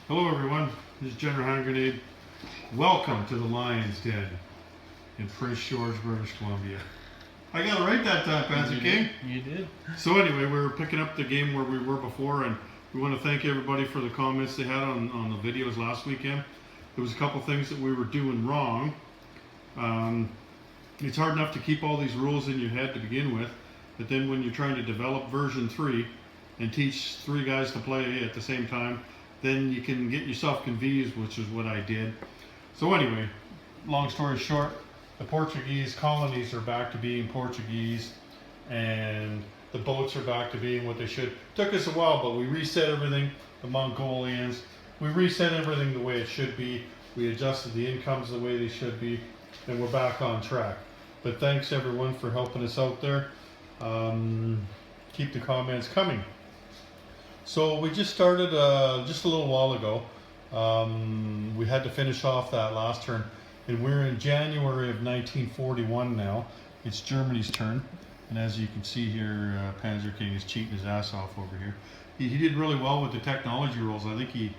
Hello everyone, this is General Hand Grenade. Welcome to the Lion's Den in Prince George, British Columbia. I got it right that time, Panzer King. You did. So anyway, we're picking up the game where we were before, and we want to thank everybody for the comments they had on the videos last weekend. There was a couple things that we were doing wrong. It's hard enough to keep all these rules in your head to begin with, but then when you're trying to develop version 3 and teach 3 guys to play at the same time, then you can get yourself confused, which is what I did. So anyway, long story short, the Portuguese colonies are back to being Portuguese, and the boats are back to being what they should. Took us a while, but we reset everything. The Mongolians, we reset everything the way it should be. We adjusted the incomes the way they should be, and we're back on track. But thanks everyone for helping us out there. Keep the comments coming. So we just started just a little while ago. We had to finish off that last turn, and we're in January of 1941 now. It's Germany's turn, and as you can see here, Panzer King is cheating his ass off over here. He did really well with the technology rolls. I think he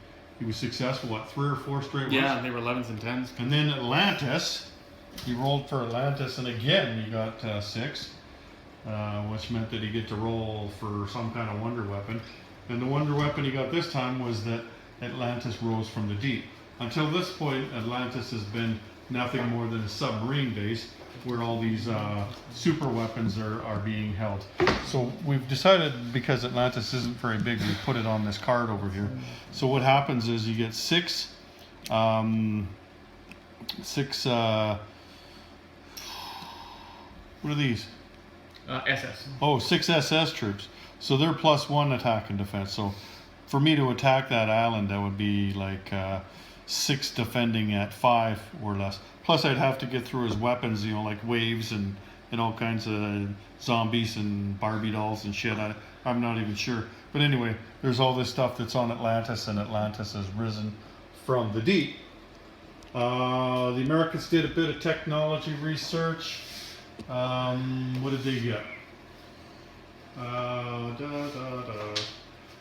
was successful, what, 3 or 4 straight ones? Yeah, they were 11s and 10s. And then Atlantis, he rolled for Atlantis, and again he got 6, which meant that he get to roll for some kind of wonder weapon. And the wonder weapon he got this time was that Atlantis rose from the deep. Until this point, Atlantis has been nothing more than a submarine base where all these super weapons are being held. So we've decided, because Atlantis isn't very big, we put it on this card over here. So what happens is you get 6 what are these? SS. Oh, 6 SS troops. So they're +1 attack and defense. So for me to attack that island, that would be like 6 defending at 5 or less. Plus I'd have to get through his weapons, you know, like waves and all kinds of zombies and Barbie dolls and shit. I'm not even sure. But anyway, there's all this stuff that's on Atlantis, and Atlantis has risen from the deep. The Americans did a bit of technology research. What did they get?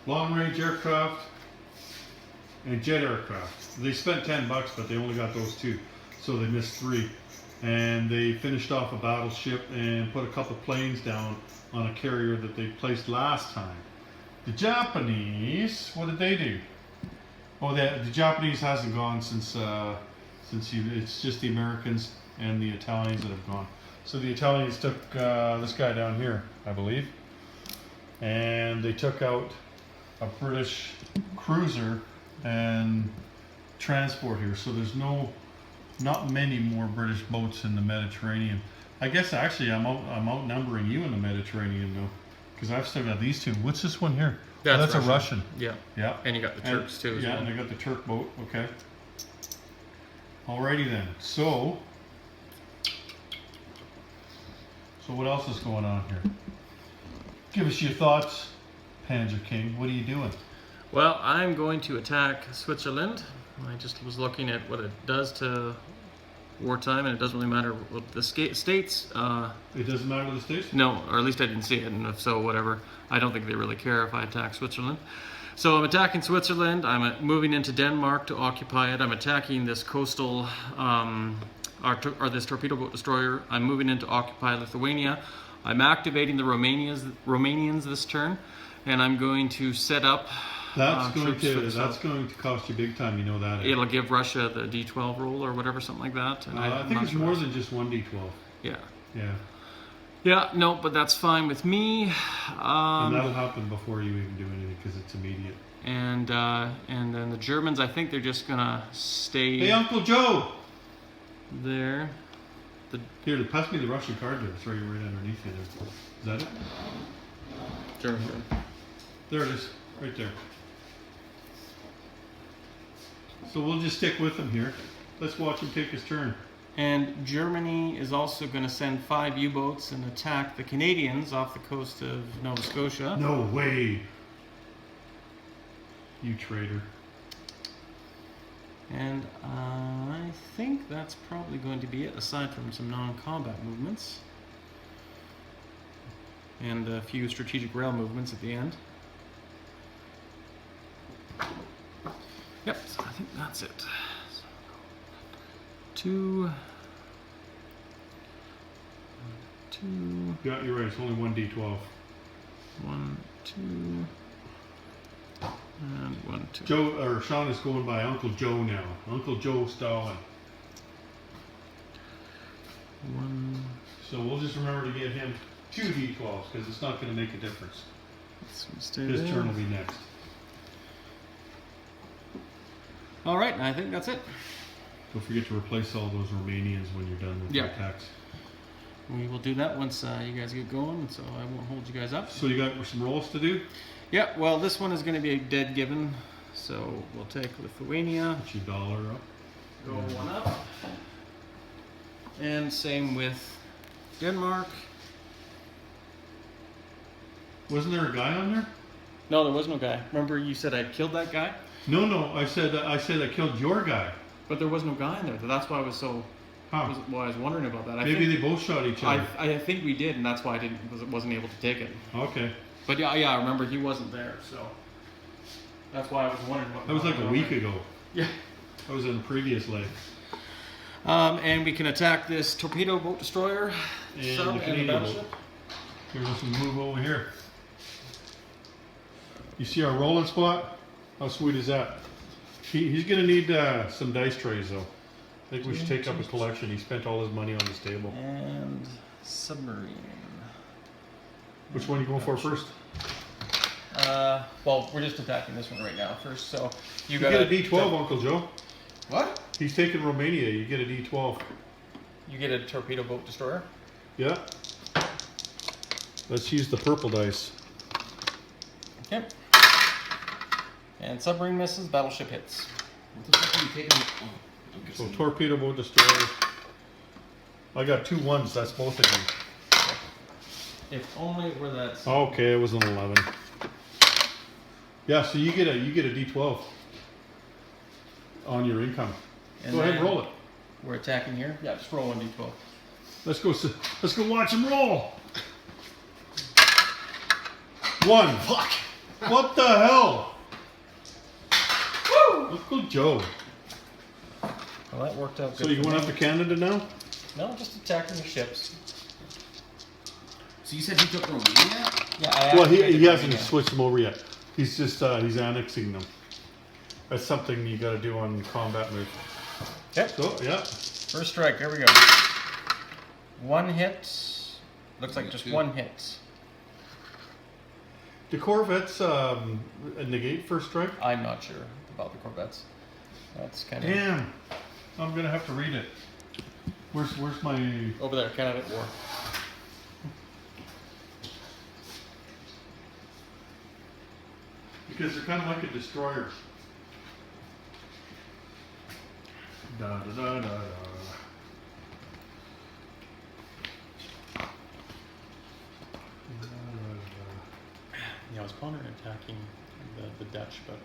Long range aircraft and jet aircraft. They spent $10, but they only got those 2, so they missed 3. And they finished off a battleship and put a couple planes down on a carrier that they placed last time. The Japanese, what did they do? Oh, the Japanese hasn't gone since it's just the Americans and the Italians that have gone. So the Italians took this guy down here, I believe, and they took out a British cruiser and transport here. So there's not many more British boats in the Mediterranean. I guess actually I'm outnumbering you in the Mediterranean though, because I've still got these 2. What's this one here? That's a Russian. Yeah. Yeah. And you got the Turks too. Yeah, well. and I got the Turk boat. Okay. Alrighty then. So what else is going on here? Give us your thoughts, Panzer King. What are you doing? Well, I'm going to attack Switzerland. I just was looking at what it does to wartime, and it doesn't really matter what the states. It doesn't matter the states? No, or at least I didn't see it, and if so, whatever. I don't think they really care if I attack Switzerland. So I'm attacking Switzerland. I'm moving into Denmark to occupy it. I'm attacking this coastal, or this torpedo boat destroyer. I'm moving in to occupy Lithuania. I'm activating the Romanians this turn, and I'm going to set up. That's going to cost you big time. You know that. It'll give Russia the D12 roll or whatever, something like that. And I think it's more than just 1 D12. Yeah. Yeah. Yeah. No, but that's fine with me. And that'll happen before you even do anything because it's immediate. And then the Germans, I think they're just gonna stay. Hey, Uncle Joe. There. Here, pass me the Russian card there. It's right underneath you there. Is that it? German. There it is, right there. So we'll just stick with him here. Let's watch him take his turn. And Germany is also going to send 5 U-boats and attack the Canadians off the coast of Nova Scotia. No way. You traitor. And I think that's probably going to be it, aside from some non-combat movements. And a few strategic rail movements at the end. Yep, That's it. 2. 2. Yeah, you're right. It's only one D12. 1, 2. And 1, 2. Joe or Sean is going by Uncle Joe now. Uncle Joe Stalin. 1. So we'll just remember to get him 2 D12s because it's not going to make a difference. So stay His there. turn will be next. All right, I think that's it. Don't forget to replace all those Romanians when you're done with your Yeah. attacks. We will do that once you guys get going, so I won't hold you guys up. So you got some rolls to do? Yeah, well, this one is going to be a dead given, so we'll take Lithuania, Put your dollar up. go 1 up, and same with Denmark. Wasn't there a guy on there? No, there was no guy. Remember you said I killed that guy? No. I said I killed your guy. But there was no guy in there. That's why I was so. Huh. I was wondering about that. Maybe they both shot each other. I think we did, and that's why I wasn't able to take it. Okay. But yeah, I remember he wasn't there, so that's why I was wondering what. That was like a week ago. Yeah. That was in the previous leg. And we can attack this torpedo boat destroyer And sub the and the Canadian battleship. Here's us move over here. You see our rolling spot? How sweet is that? He's going to need some dice trays, though. I think we should take up a collection. He spent all his money on this table. And submarine. Which one are you going for first? Well, we're just attacking this one right now first. So You get a D12, Uncle Joe. What? He's taking Romania. You get a D12. You get a torpedo boat destroyer. Yeah. Let's use the purple dice. Okay. And submarine misses, battleship hits. What the fuck are you taking? Oh, okay. So torpedo boat destroyer. I got 2 1s. That's both of you. If only it were that. Okay, it was an 11. Yeah, so you get a D12 on your income. And Go ahead and then roll it. We're attacking here. Yeah, just roll 1d12. Let's go watch him roll. 1. Fuck! What the hell? Woo! Uncle Joe. Well, that worked out good. So you for going me. up to Canada now? No, just attacking the ships. So you said he took Romania? Yeah, Well, he activated hasn't Romania. switched them over yet. He's just he's annexing them. That's something you got to do on combat move. Yep. So yeah, First strike. Here we go. 1 hit. Looks like just 1 hit. do Corvettes negate first strike? I'm not sure about the Corvettes. That's kind of Damn, I'm gonna have to read it. Where's my? over there. Canada at war. Because they're kind of like a destroyer. Da da da da da. Yeah, I was pondering attacking the Dutch, but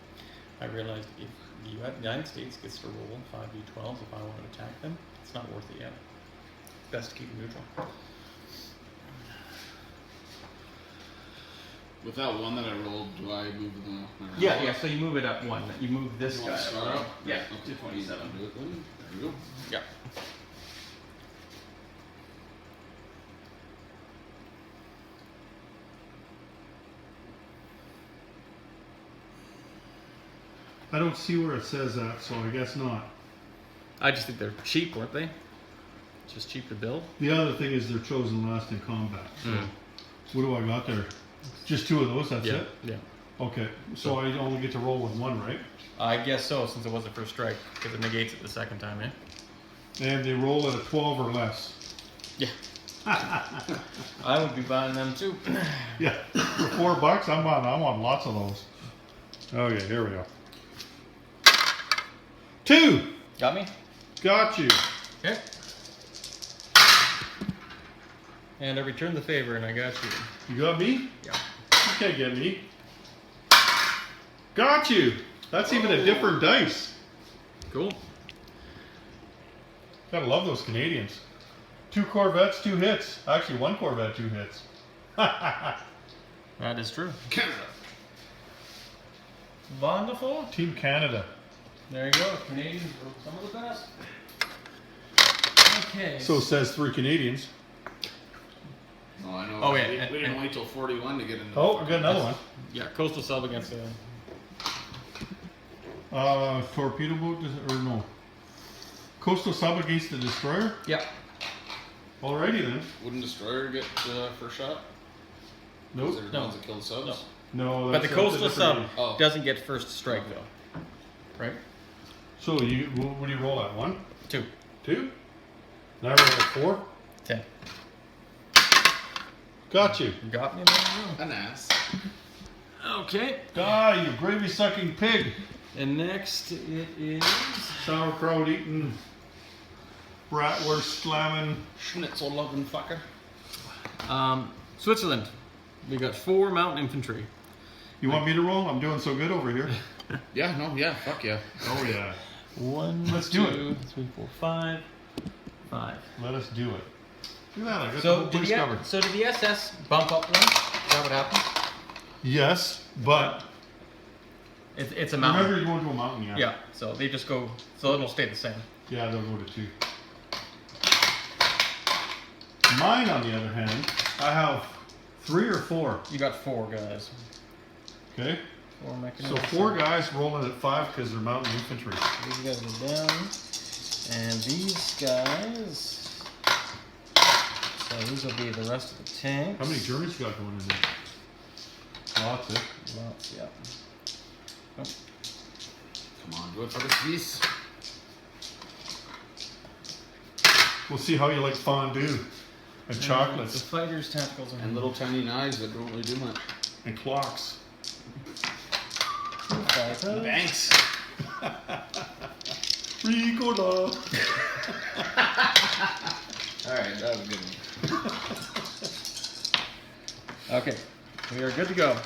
I realized if the United States gets to roll 5d12s if I want to attack them, it's not worth it yet. Best to keep them neutral. With that 1 that I rolled, do I move the... Yeah. So you move it up 1. You move this You guy. want to start up? Yeah. Up to 27. Do it then. There we go. Yeah. I don't see where it says that, so I guess not. I just think they're cheap, weren't they? Just cheap to build. The other thing is they're chosen last in combat. So what do I got there? Just 2 of those. That's it. Yeah. Okay, so I only get to roll with 1, right? I guess so, since it was the first strike, because it negates it the second time, eh? And they roll at a 12 or less. Yeah. I would be buying them too. Yeah, for $4, I want lots of those. Okay, here we go. 2, Got me? got you. Okay. And I returned the favor, and I got you. You got me? Yeah. You can't get me. Got you. That's even a different dice. Cool. Gotta love those Canadians. 2 Corvettes, 2 hits. Actually, 1 Corvette, 2 hits. That is true. Canada. Wonderful. Team Canada. There you go. Canadians were some of the best. Okay. So it says 3 Canadians. Oh, I know. Oh, yeah, We didn't wait till 41 to get into. Oh, we got another one. Yeah, Coastal sub against the. Torpedo boat, or no? Coastal sub against the destroyer? Yeah. Alrighty then. Wouldn't destroyer get first shot? Nope. They're the No. ones that kill the subs. No, But the that's a Coastal sub different- Oh. doesn't get first strike though. Right? So you, what do you roll at? 1? 2. 2? Now I roll at 4? 10. Got you. Got me there. An ass. Okay. Die, you gravy sucking pig. And next it is. Sauerkraut eating, bratwurst slamming. Schnitzel loving fucker. Switzerland. We got 4 mountain infantry. You want me to roll? I'm doing so good over here. Yeah, no, yeah, fuck yeah. Oh yeah. 1, Let's do 2, 3, 4, 5. 5. Let us do it. Look at that, I got the So whole did, place the, covered. so did the SS bump up one? Is that what happened? Yes, but It's a mountain. remember you're going to a mountain, yeah. Yeah, so they just go, so it'll stay the same. Yeah, they'll go to 2. Mine, on the other hand, I have 3 or 4. You got 4 guys. Okay? 4 So mechanisms. 4 guys rolling at 5 because they're mountain infantry. These guys are down. And these guys. So these will be the rest of the tanks. How many Germans you got going in there? Lots, eh? Lots, yeah. Come on, do it for the Swiss. We'll see how you like fondue and The chocolates fighters, tacticals, And little tiny knives that don't really do much. and clocks. fighters. Thanks. Ricola. Alright, that was a good one. Okay, we are good to go.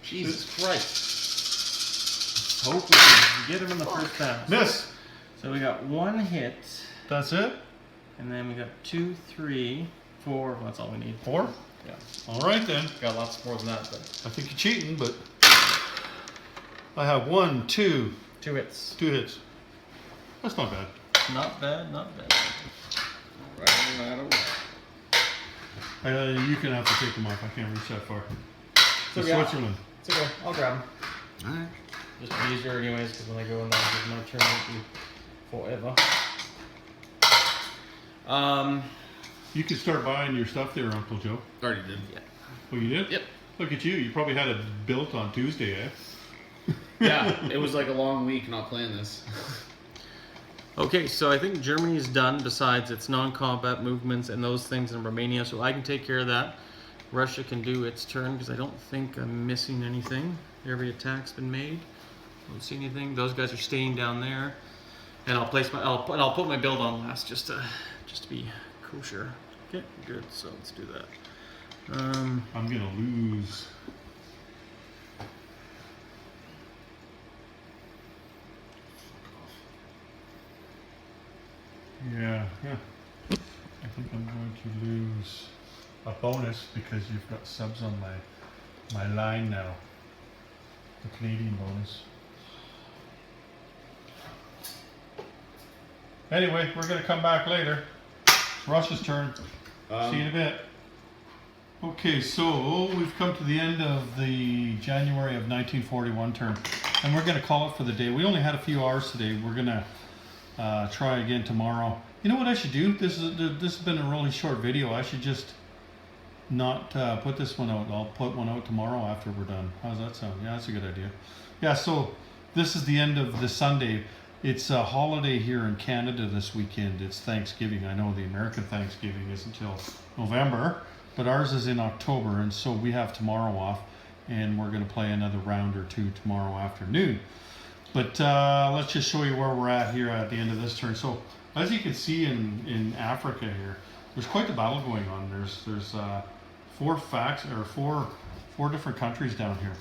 Jesus Christ. Hope we can get him in the first pass. Miss. So we got 1 hit, That's it? and then we got 2, 3, 4. That's all we need. 4? Yeah. All right then. Got lots more than that, but I think you're cheating, but I have 1, 2, 2 hits. 2 hits. That's not bad. Not bad, not bad. Right on that away. You can have to take them off. I can't reach that far. So To yeah. Switzerland. It's okay. I'll grab them. Alright. Just be easier anyways, because when I go in there, my turn won't be forever. You could start buying your stuff there, Uncle Joe. Already did. Oh, you did? Yep. Look at you. You probably had it built on Tuesday, eh? Yeah, it was like a long week not playing this. Okay, so I think Germany is done besides its non-combat movements and those things in Romania, so I can take care of that. Russia can do its turn because I don't think I'm missing anything. Every attack's been made. Don't see anything. Those guys are staying down there, and I'll put my build on last just to be kosher. Okay, good. So let's do that. I'm gonna lose. Yeah. I think I'm going to lose a bonus because you've got subs on my line now. The Canadian bonus. Anyway, we're gonna come back later. It's Russia's turn. See you in a bit. Okay, so we've come to the end of the January of 1941 turn, and we're going to call it for the day. We only had a few hours today. We're going to try again tomorrow. You know what I should do? This has been a really short video. I should just not put this one out. I'll put one out tomorrow after we're done. How's that sound? Yeah, that's a good idea. Yeah, so this is the end of the Sunday. It's a holiday here in Canada this weekend. It's Thanksgiving. I know the American Thanksgiving is until November, but ours is in October, and so we have tomorrow off, and we're going to play another round or 2 tomorrow afternoon. But let's just show you where we're at here at the end of this turn. So as you can see in Africa here, there's quite the battle going on. There's 4 different countries down here.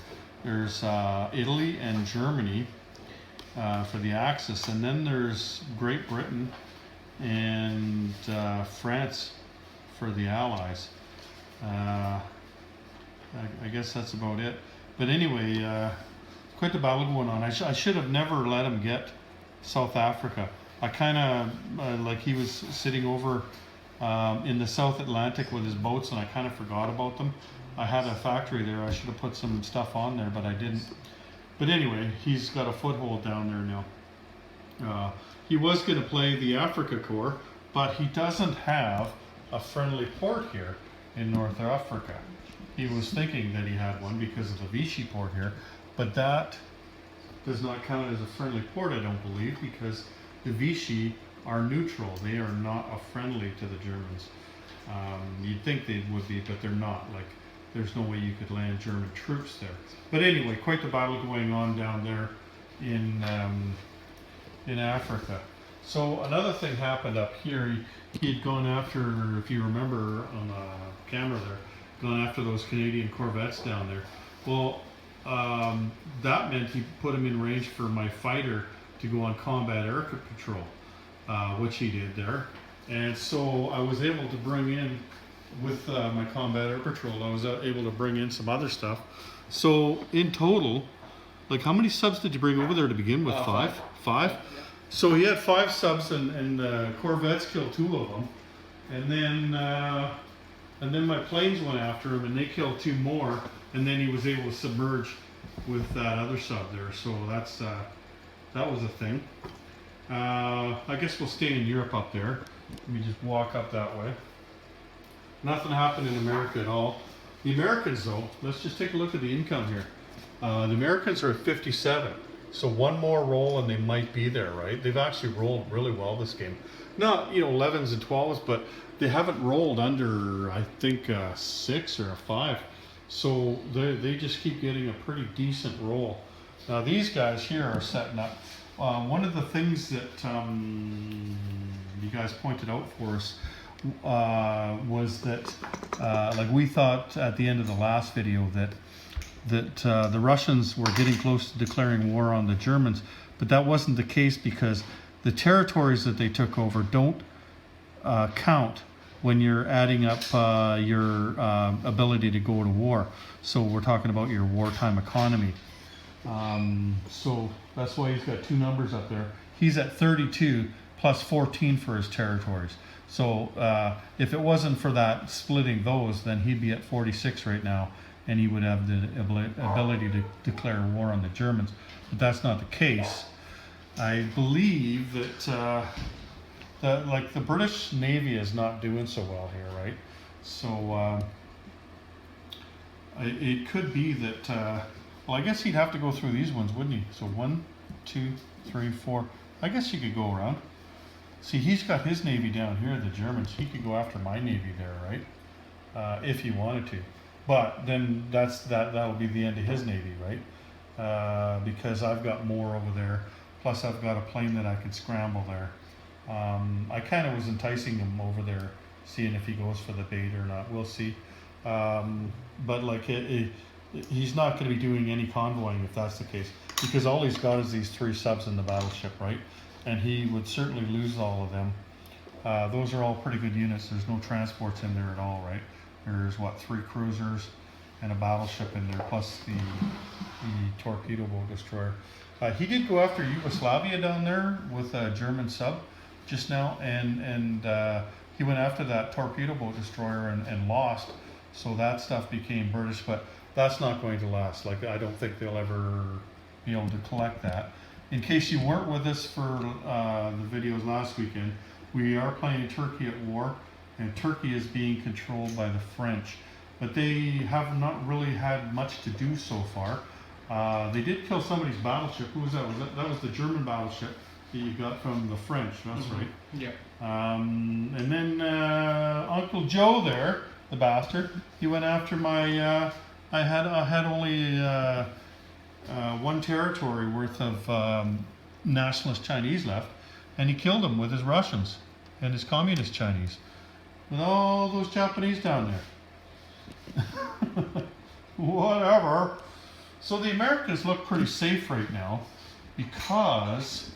There's Italy and Germany for the Axis, and then there's Great Britain and France for the Allies. I guess that's about it. But anyway, quite the battle going on. I should have never let him get South Africa. I kind of like he was sitting over in the South Atlantic with his boats, and I kind of forgot about them. I had a factory there. I should have put some stuff on there, but I didn't. But anyway, he's got a foothold down there now. He was going to play the Africa Corps, but he doesn't have a friendly port here in North Africa. He was thinking that he had one because of the Vichy port here, but that does not count as a friendly port, I don't believe, because the Vichy are neutral. They are not a friendly to the Germans. You'd think they would be, but they're not. Like, there's no way you could land German troops there. But anyway, quite the battle going on down there in Africa. So another thing happened up here. He had gone after, if you remember on the camera there, gone after those Canadian corvettes down there. Well, that meant he put him in range for my fighter to go on combat air patrol, which he did there. And so I was able to bring in, with my combat air patrol, I was able to bring in some other stuff. So in total, like, how many subs did you bring over there to begin with? Five? Five? Yeah. So he had 5 subs, and corvettes killed 2 of them. And then my planes went after him, and they killed 2 more. And then he was able to submerge with that other sub there. So that's that was a thing. I guess we'll stay in Europe up there. Let me just walk up that way. Nothing happened in America at all. The Americans, though, let's just take a look at the income here. The Americans are at 57. So one more roll and they might be there, right? They've actually rolled really well this game. Not, 11s and 12s, but they haven't rolled under, I think, 6 or a 5. So they just keep getting a pretty decent roll. Now these guys here are setting up. One of the things that you guys pointed out for us was that, like, we thought at the end of the last video that the Russians were getting close to declaring war on the Germans, but that wasn't the case because the territories that they took over don't count when you're adding up your ability to go to war. So we're talking about your wartime economy. So that's why he's got 2 numbers up there. He's at 32 plus 14 for his territories. So if it wasn't for that splitting those, then he'd be at 46 right now, and he would have the ability to declare war on the Germans. But that's not the case. I believe that like the British Navy is not doing so well here, right? So it could be that, well, I guess he'd have to go through these ones, wouldn't he? So 1, 2, 3, 4. I guess you could go around. See, he's got his Navy down here, the Germans. He could go after my Navy there, right? If he wanted to. But then that'll be the end of his Navy, right? Because I've got more over there. Plus I've got a plane that I could scramble there. I kind of was enticing him over there, seeing if he goes for the bait or not. We'll see. But like he's not going to be doing any convoying if that's the case, because all he's got is these 3 subs in the battleship, right? And he would certainly lose all of them. Those are all pretty good units. There's no transports in there at all, right? There's what, 3 cruisers and a battleship in there, plus the torpedo boat destroyer. He did go after Yugoslavia down there with a German sub just now, and he went after that torpedo boat destroyer and lost. So that stuff became British, but that's not going to last. Like, I don't think they'll ever be able to collect that. In case you weren't with us for the videos last weekend, we are playing Turkey at war, and Turkey is being controlled by the French. But they have not really had much to do so far. They did kill somebody's battleship. Who was that? That was the German battleship that you got from the French. That's right. Yeah. And then Uncle Joe there, the bastard, he went after my. I had only 1 territory worth of nationalist Chinese left, and he killed them with his Russians and his communist Chinese, with all those Japanese down there. Whatever. So the Americans look pretty safe right now, because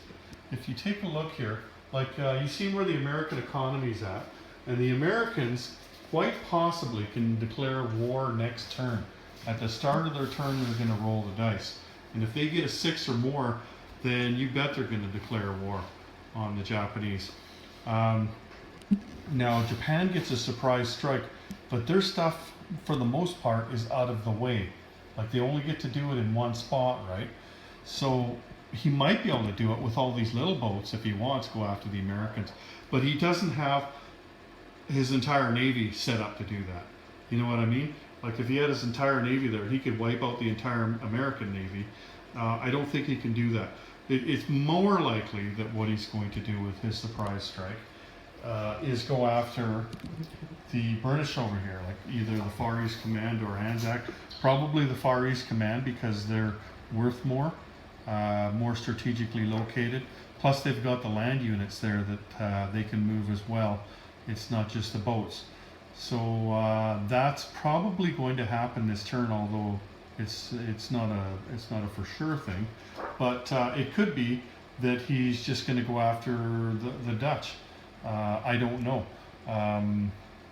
if you take a look here, like you see where the American economy's at, and the Americans quite possibly can declare war next turn. At the start of their turn, they're going to roll the dice. And if they get a 6 or more, then you bet they're going to declare war on the Japanese. Now, Japan gets a surprise strike, but their stuff, for the most part, is out of the way. Like, they only get to do it in one spot, right? So he might be able to do it with all these little boats if he wants to go after the Americans. But he doesn't have his entire navy set up to do that. You know what I mean? Like, if he had his entire navy there, he could wipe out the entire American navy. I don't think he can do that. It's more likely that what he's going to do with his surprise strike is go after the British over here, like either the Far East Command or Anzac. Probably the Far East Command, because they're worth more, more strategically located. Plus, they've got the land units there that they can move as well. It's not just the boats. So that's probably going to happen this turn, although it's not a for sure thing. But it could be that he's just going to go after the Dutch. I don't know,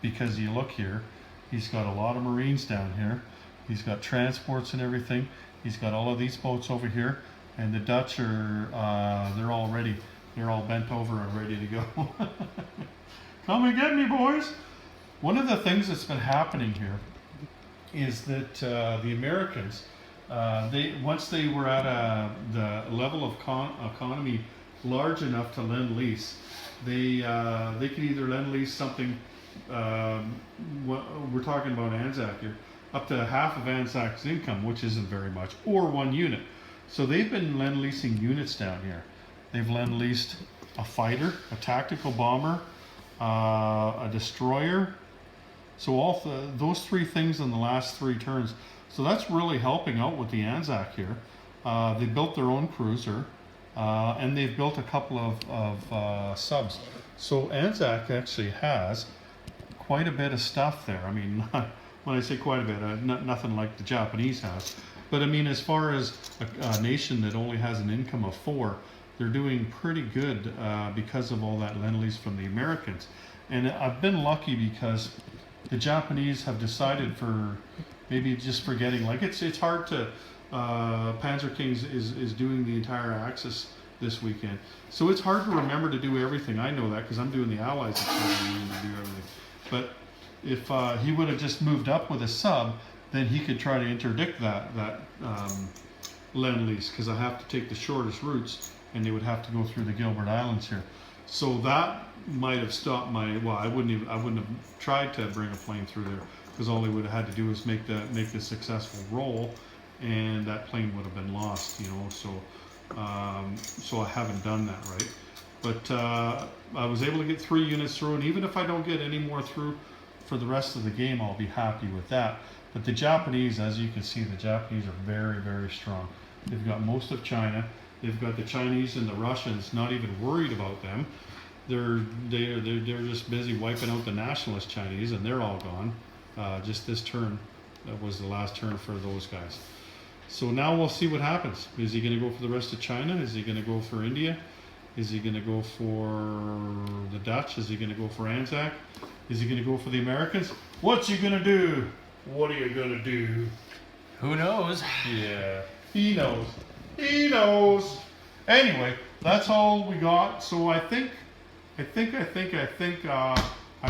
because you look here, he's got a lot of Marines down here. He's got transports and everything. He's got all of these boats over here, and the Dutch are they're all ready. They're all bent over and ready to go. Come and get me, boys. One of the things that's been happening here is that the Americans, once they were at the level of economy large enough to lend lease, they could either lend lease something. We're talking about Anzac here, up to half of Anzac's income, which isn't very much, or one unit. So they've been lend leasing units down here. They've lend leased a fighter, a tactical bomber, a destroyer. So those 3 things in the last 3 turns. So that's really helping out with the Anzac here. They built their own cruiser, and they've built a couple of subs. So Anzac actually has quite a bit of stuff there. I mean, when I say quite a bit, nothing like the Japanese has. But I mean, as far as a nation that only has an income of 4, they're doing pretty good because of all that lend-lease from the Americans. And I've been lucky because the Japanese have decided, for maybe just forgetting, like it's hard to, Panzer Kings is doing the entire Axis this weekend. So it's hard to remember to do everything. I know that because I'm doing the Allies to do everything. But if he would have just moved up with a sub, then he could try to interdict that lend-lease, because I have to take the shortest routes, and they would have to go through the Gilbert Islands here. So that might have stopped my. Well, I wouldn't have tried to bring a plane through there, because all they would have had to do is make the successful roll, and that plane would have been lost. You know, so I haven't done that, right. But I was able to get 3 units through, and even if I don't get any more through for the rest of the game, I'll be happy with that. But the Japanese, as you can see, the Japanese are very, very strong. They've got most of China. They've got the Chinese and the Russians not even worried about them. They're just busy wiping out the nationalist Chinese, and they're all gone. Just this turn, that was the last turn for those guys. So now we'll see what happens. Is he going to go for the rest of China? Is he going to go for India? Is he going to go for the Dutch? Is he going to go for Anzac? Is he going to go for the Americans? What's he going to do? What are you going to do? Who knows? Yeah, he knows. He knows. Anyway, that's all we got. So I think I'm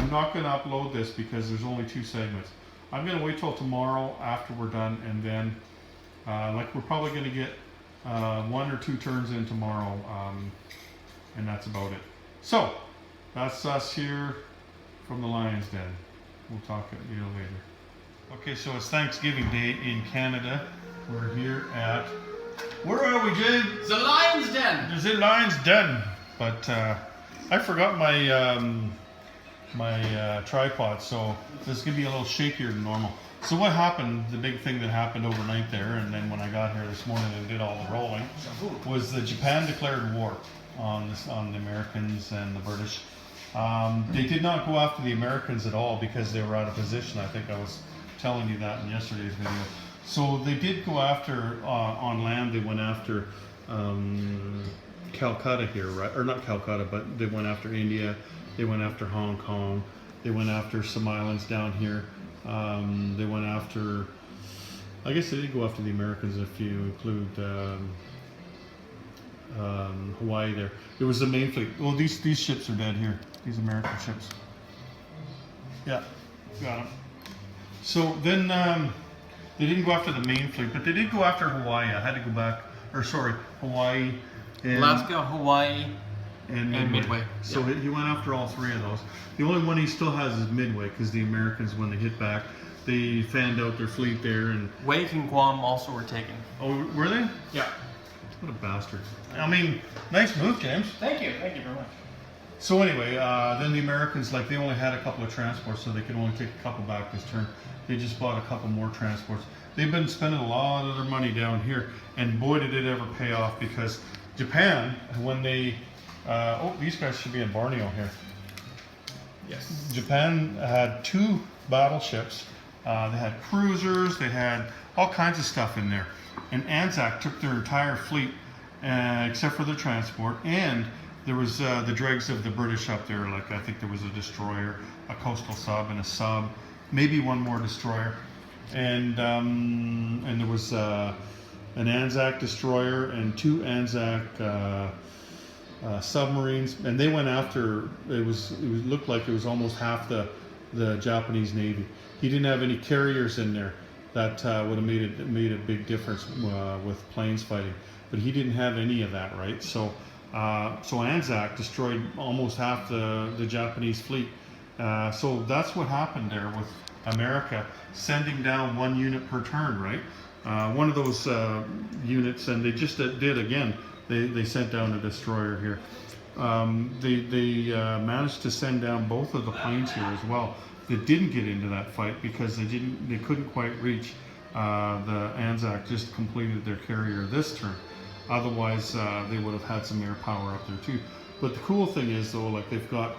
not going to upload this because there's only 2 segments. I'm going to wait till tomorrow after we're done, and then we're probably going to get 1 or 2 turns in tomorrow, and that's about it. So that's us here from the Lion's Den. We'll talk to you later. Okay, so it's Thanksgiving Day in Canada. We're here at, where are we, Jay? The Lion's Den. Is it Lion's Den? But I forgot my my tripod, so this is gonna be a little shakier than normal. So what happened? The big thing that happened overnight there, and then when I got here this morning and did all the rolling, was that Japan declared war on the Americans and the British. They did not go after the Americans at all because they were out of position. I think I was telling you that in yesterday's video. So they did go after, on land, they went after Calcutta here, right? Or not Calcutta, but they went after India, they went after Hong Kong, they went after some islands down here, they went after I guess they did go after the Americans if you include Hawaii there. It was the main fleet. Well, these ships are dead here. These American ships. Yeah, got them. So then they didn't go after the main fleet, but they did go after Hawaii. I had to go back, or sorry, Hawaii, and Alaska, Hawaii, and Midway. So he went after all three of those. The only one he still has is Midway, because the Americans, when they hit back, they fanned out their fleet there. And Wake and Guam also were taken. oh, were they? Yeah. What a bastard. I mean, nice move, James. Thank you very much. So anyway, then the Americans, like, they only had a couple of transports, so they could only take a couple back this turn. They just bought a couple more transports. They've been spending a lot of their money down here, and boy did it ever pay off, because Japan, when they, oh, these guys should be in Borneo here. Yes. Japan had 2 battleships. They had cruisers. They had all kinds of stuff in there. And Anzac took their entire fleet, except for the transport. And there was the dregs of the British up there. Like, I think there was a destroyer, a coastal sub, and a sub, maybe one more destroyer. And there was an Anzac destroyer and 2 Anzac submarines, and they went after. It looked like it was almost half the Japanese Navy. He didn't have any carriers in there. That would have made a big difference with planes fighting, but he didn't have any of that, right? So Anzac destroyed almost half the Japanese fleet. So that's what happened there with America sending down 1 unit per turn, right? One of those units, and they just did again. They sent down a destroyer here. They managed to send down both of the planes here as well. They didn't get into that fight because they couldn't quite reach. The Anzac just completed their carrier this turn. Otherwise, they would have had some air power up there too. But the cool thing is though, like, they've got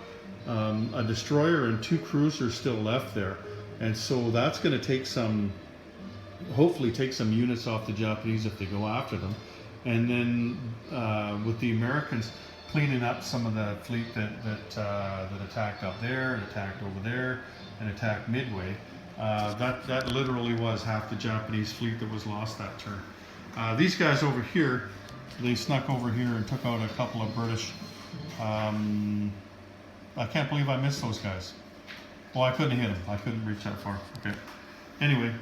a destroyer and 2 cruisers still left there, and so that's going to take hopefully take some units off the Japanese if they go after them. And then with the Americans cleaning up some of the fleet that attacked up there and attacked over there and attacked Midway, that literally was half the Japanese fleet that was lost that turn. These guys over here, they snuck over here and took out a couple of British. I can't believe I missed those guys. Well, I couldn't hit them. I couldn't reach that far. Okay. Anyway,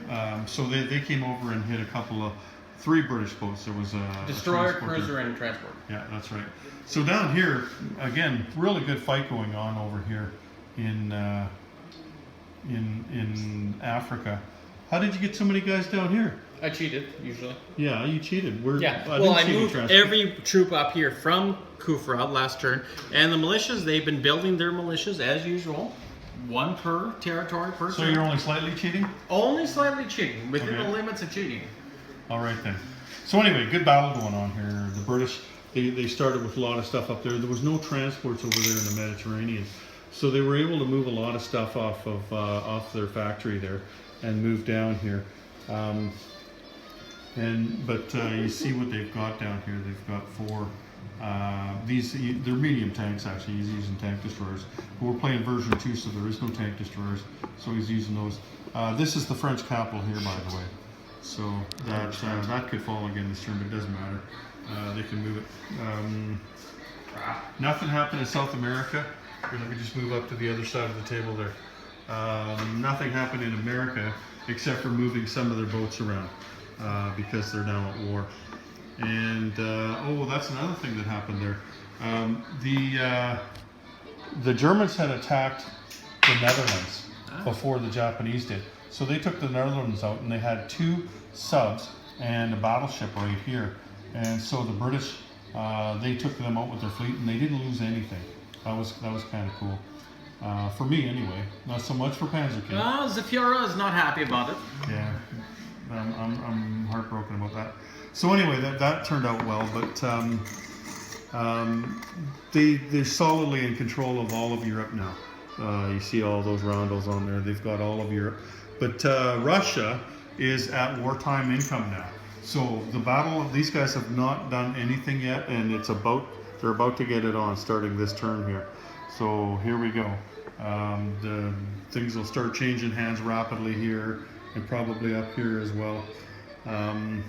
so they came over and hit a couple of 3 British boats. There was a Destroyer, transport cruiser, there. and transport. Yeah, that's right. So down here, again, really good fight going on over here in Africa. How did you get so many guys down here? I cheated, usually. Yeah, you cheated. I moved every troop up here from Kufra last turn, and the militias, they've been building their militias as usual. 1 per territory per So turn. you're only slightly cheating? Only slightly cheating, within Okay. the limits of cheating. All right then. So anyway, good battle going on here. The British, they started with a lot of stuff up there. There was no transports over there in the Mediterranean, so they were able to move a lot of stuff off their factory there and move down here. But you see what they've got down here. They've got 4. They're medium tanks actually. He's using tank destroyers. But we're playing version 2, so there is no tank destroyers. So he's using those. This is the French capital here, by the way. So that could fall again this turn, but it doesn't matter. They can move it. Nothing happened in South America. Here, let me just move up to the other side of the table there. Nothing happened in America except for moving some of their boats around because they're now at war. And oh, that's another thing that happened there. The Germans had attacked the Netherlands before the Japanese did. So they took the Netherlands out, and they had 2 subs and a battleship right here. And so the British, they took them out with their fleet, and they didn't lose anything. That was kind of cool. For me, anyway. Not so much for Panzer King. Zafira is not happy about it. Yeah, I'm heartbroken about that. So anyway, that turned out well, but they're solidly in control of all of Europe now. You see all those roundels on there. They've got all of Europe. But Russia is at wartime income now. So the battle, these guys have not done anything yet, and they're about to get it on starting this turn here. So here we go. The things will start changing hands rapidly here, and probably up here as well. And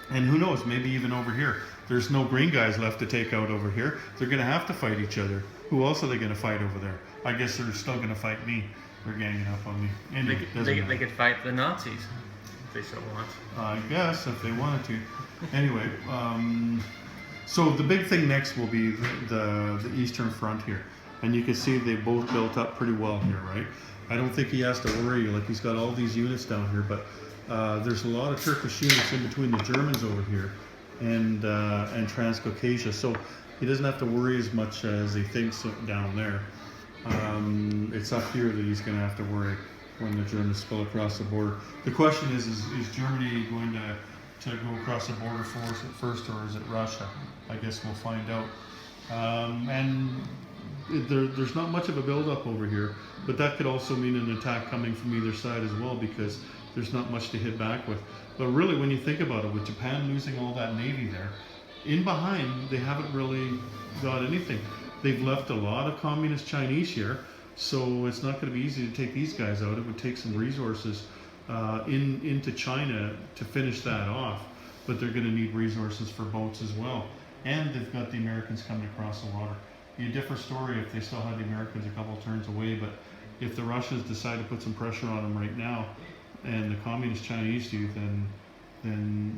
who knows, maybe even over here. There's no green guys left to take out over here. They're going to have to fight each other. Who else are they going to fight over there? I guess they're still going to fight me. They're ganging up on me. Anyway, They could fight the Nazis if they so want. I guess if they wanted to. Anyway, so the big thing next will be the Eastern Front here, and you can see they both built up pretty well here, right? I don't think he has to worry. Like, he's got all these units down here, but there's a lot of Turkish units in between the Germans over here and Transcaucasia, so he doesn't have to worry as much as he thinks down there. It's up here that he's going to have to worry when the Germans spill across the border. The question is Germany going to go across the border for us at first, or is it Russia? I guess we'll find out. There's not much of a build-up over here, but that could also mean an attack coming from either side as well, because there's not much to hit back with. But really, when you think about it, with Japan losing all that navy there, in behind, they haven't really got anything. They've left a lot of communist Chinese here, so it's not going to be easy to take these guys out. It would take some resources into China to finish that off, but they're going to need resources for boats as well. And they've got the Americans coming across the water. Be a different story if they still had the Americans a couple of turns away, but if the Russians decide to put some pressure on them right now, and the communist Chinese do, then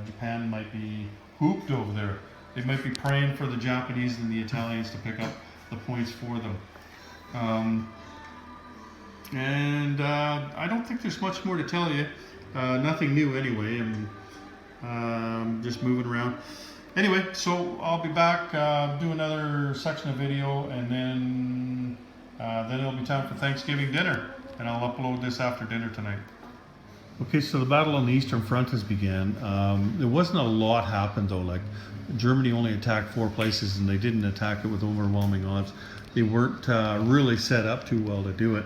Japan might be hooped over there. They might be praying for the Japanese and the Italians to pick up the points for them. I don't think there's much more to tell you. Nothing new anyway. I'm just moving around. Anyway, so I'll be back, do another section of video, and then it'll be time for Thanksgiving dinner, and I'll upload this after dinner tonight. Okay, so the battle on the Eastern Front has began. There wasn't a lot happened though. Like, Germany only attacked 4 places, and they didn't attack it with overwhelming odds. They weren't really set up too well to do it.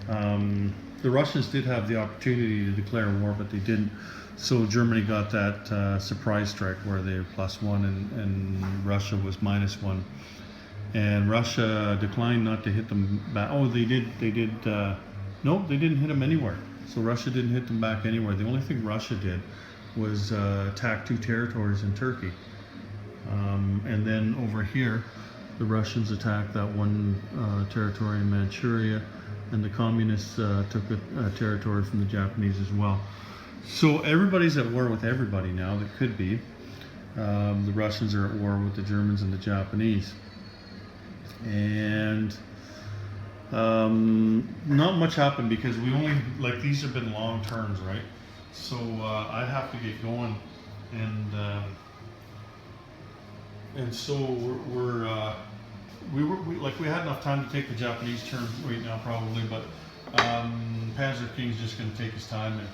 The Russians did have the opportunity to declare war, but they didn't. So Germany got that surprise strike where they were +1 and Russia was -1. And Russia declined not to hit them back. Oh, they did. No, they didn't hit them anywhere. So Russia didn't hit them back anywhere. The only thing Russia did was attack 2 territories in Turkey. And then over here, the Russians attacked that one territory in Manchuria, and the communists took a territory from the Japanese as well. So everybody's at war with everybody now that could be. The Russians are at war with the Germans and the Japanese. And not much happened because we only, like, these have been long turns, right? So I have to get going, and so we had enough time to take the Japanese turn right now probably, but Panzer King's just going to take his time and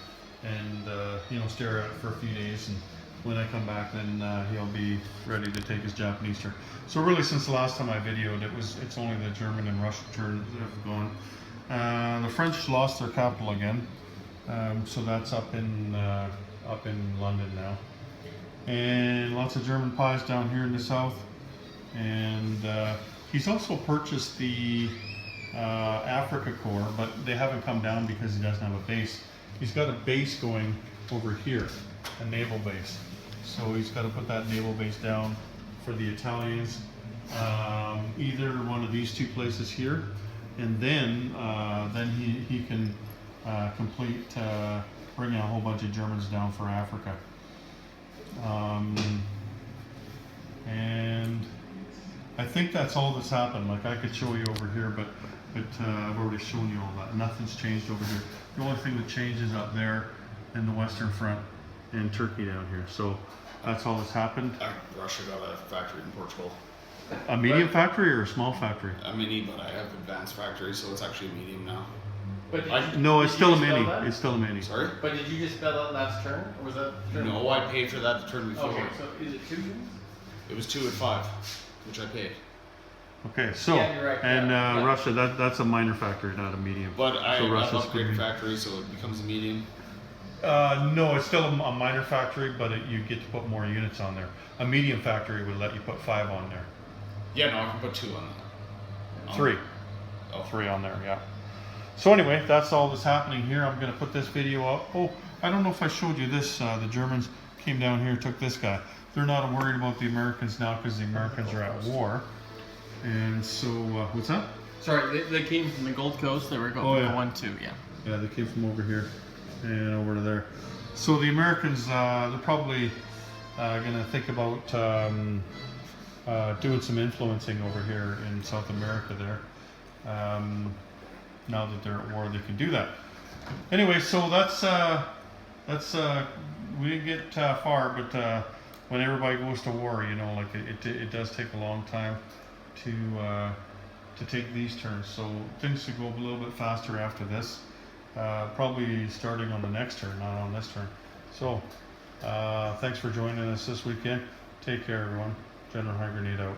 stare at it for a few days, and when I come back, then he'll be ready to take his Japanese turn. So really, since the last time I videoed, it's only the German and Russian turns that have gone. The French lost their capital again, so that's up in London now. And lots of German pies down here in the south. And he's also purchased the Africa Corps, but they haven't come down because he doesn't have a base. He's got a base going over here, a naval base. So he's got to put that naval base down for the Italians, either one of these 2 places here, and then he can complete bringing a whole bunch of Germans down for Africa. And I think that's all that's happened. Like, I could show you over here, but I've already shown you all that. Nothing's changed over here. The only thing that changes up there in the Western Front and Turkey down here. So that's all that's happened. Russia got a factory in Portugal. A medium factory or a small factory? A mini, but I have advanced factory, so it's actually a medium now. But No, it's still a mini. It's still a mini. Sorry? But did you just spell that last turn, or was that turn? No, I paid for that the turn before. Okay, so is it 2 turns? It was 2 and 5, which I paid. Okay, so Yeah, you're right. and Yeah. Russia, that's a minor factory, not a medium. But I So have Russia's upgraded good. factory, so it becomes a medium. No, it's still a minor factory, but you get to put more units on there. A medium factory would let you put 5 on there. Yeah, no, I can put 2 on that. 3. Oh. 3 on there, yeah. So anyway, that's all that's happening here. I'm going to put this video up. Oh, I don't know if I showed you this. The Germans came down here, took this guy. They're not worried about the Americans now because the Americans are at war. And so, what's that? Sorry, they came from the Gold Coast. They were going Oh, yeah. 1-2, yeah. Yeah, they came from over here and over to there. So the Americans, they're probably going to think about doing some influencing over here in South America there. Now that they're at war, they can do that. Anyway, so that's we didn't get far, but when everybody goes to war, you know, like it does take a long time to take these turns. So things should go a little bit faster after this. Probably starting on the next turn, not on this turn. So thanks for joining us this weekend. Take care, everyone. General High Grenade out.